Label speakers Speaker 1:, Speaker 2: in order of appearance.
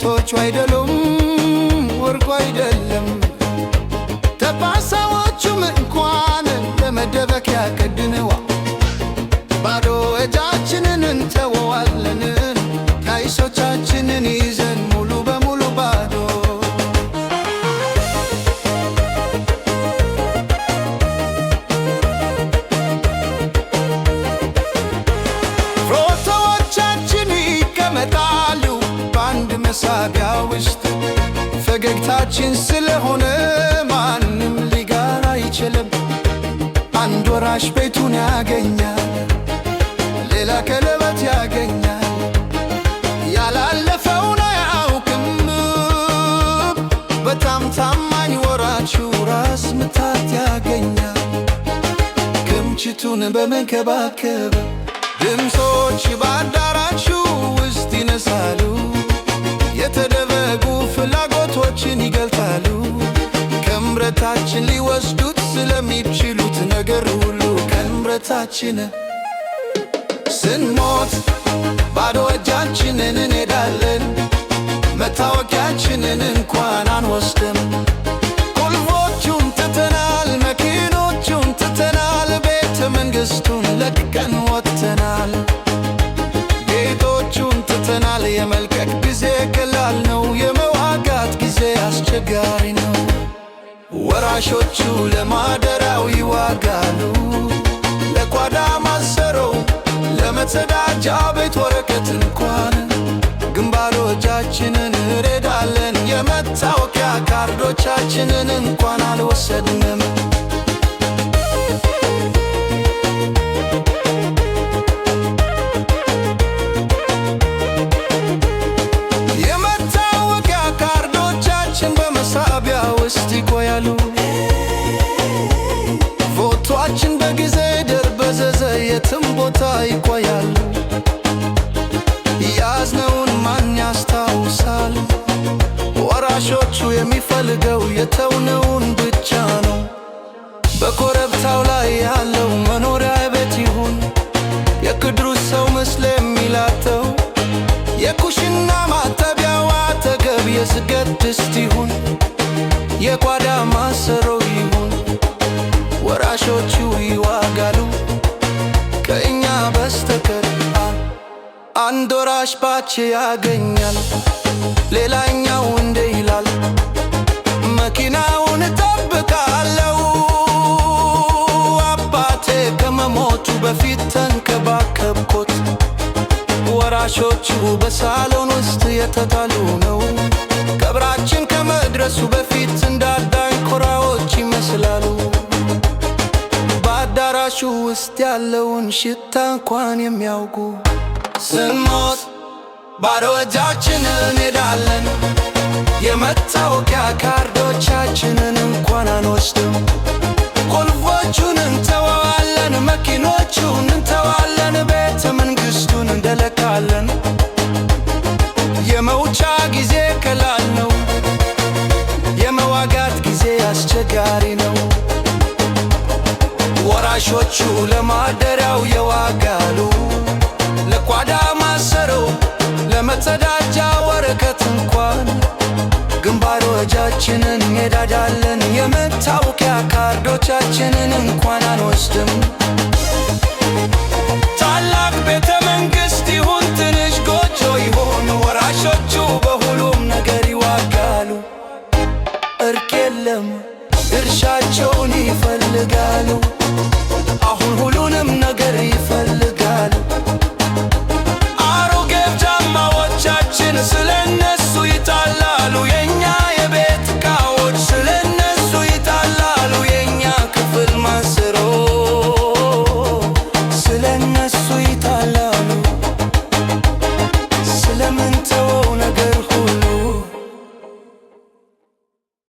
Speaker 1: ቤቶቹ አይደሉም ወርቁ አይደለም ተባሳዎቹም እንኳን ለመደበቂያ ከድነዋ ባዶ እጃችንን እንተወዋለን ካይሶቻችንን ይዘን ሙሉ በሙሉ ባዶ ፎቶዎቻችን ይቀመጣሉ በአንድ መሳቢያ ውስጥ ፈገግታችን ስለሆነ ማንም ሊጋራ አይችልም አንድ ወራሽ ቤቱን ያገኛል ሌላ ቀለበት ያገኛል ያላለፈውን አያውቅም በጣም ታማኝ ወራቹ ራስ ምታት ያገኛል ክምችቱን በመንከባከብ ድምፆች በአዳራሹ ውስጥ ይነሳሉ የተደበቁ ፍላጎቶችን ይገልጣሉ ከምረታችን ሊወስዱት ስለሚችሉት ነገር ሁሉ ከምረታችን ስንሞት ባዶ እጃችንን እንሄዳለን መታወቂያችንን እንኳን አንወስድም ቁልፎቹን ትተናል መኪኖቹን ትተናል ቤተ መንግሥቱን ለቅቀን ወጥተናል ጌጦቹን ትተናል የመልቀቅ ጊዜ ቀላል ነው የመዋጋት ጊዜ አስቸጋሪ ነው ወራሾቹ ለማደሪያው ይዋጋሉ ለጓዳ ማሰሮው ለመጸዳጃ ቤት ወረቀት እንኳን ግንባሮቻችንን እንሄዳለን የመታወቂያ ካርዶቻችንን እንኳን አልወሰድንም የመታወቂያ ካርዶቻችን በመሳቢያ ውስጥ ይቆያሉ ፎቶአችን በጊዜ ደርበዘዘ የትም ቦታ ይቆያል ያዝነውን ማን ያስታውሳል ወራሾቹ የሚፈልገው የተውነውን ብቻ ነው በኮረብታው ላይ ያለው መኖሪያ ቤት ይሁን የክድሩ ሰው ምስል የሚላተው የኩሽና ማጠቢያው አጠገብ የስገት ድስት ይሁን የጓዳ ማሰሮ ይሁን ወራሾቹ ይዋጋሉ ከእኛ በስተቀር አንድ ወራሽ ባች ያገኛል ሌላኛው እንደ ይላል መኪናውን እጠብቃለሁ አባቴ ከመሞቱ በፊት ተንከባከብኩት ወራሾቹ በሳሎን ውስጥ የተጣሉ ነው ቀብራችን ከመድረሱ በፊት እንዳዳኝ ኮራዎች ይመስላሉ በአዳራሹ ውስጥ ያለውን ሽታ እንኳን የሚያውቁ ስንሞት ባዶ እጃችንን እንሄዳለን የመታወቂያ ካርዶቻችንን እንኳን አንወስድም ቁልፎቹን እንተዋለን መኪኖቹን እንተዋለን ቤተ መንግሥቱን እንደለቃለን የመውጫ ጊዜ ቀላል ነው የመዋጋት ጊዜ አስቸጋሪ ነው ወራሾቹ ለማደሪያው ይዋጋሉ ለጓዳ ማሰሮው ለመጸዳጃ ወረቀት እንኳን ግንባሮቻችንን እንሄዳለን የመታወቂያ ካርዶቻችንን እንኳን አንወስድም ታላቅ ቤተ መንግሥት ይሁን ትንሽ ጎጆ ይሁን ወራሾቹ በሁሉም ነገር ይዋጋሉ እርቅ የለም ድርሻቸውን ይፈልጋሉ አሁን ሁሉንም ነገር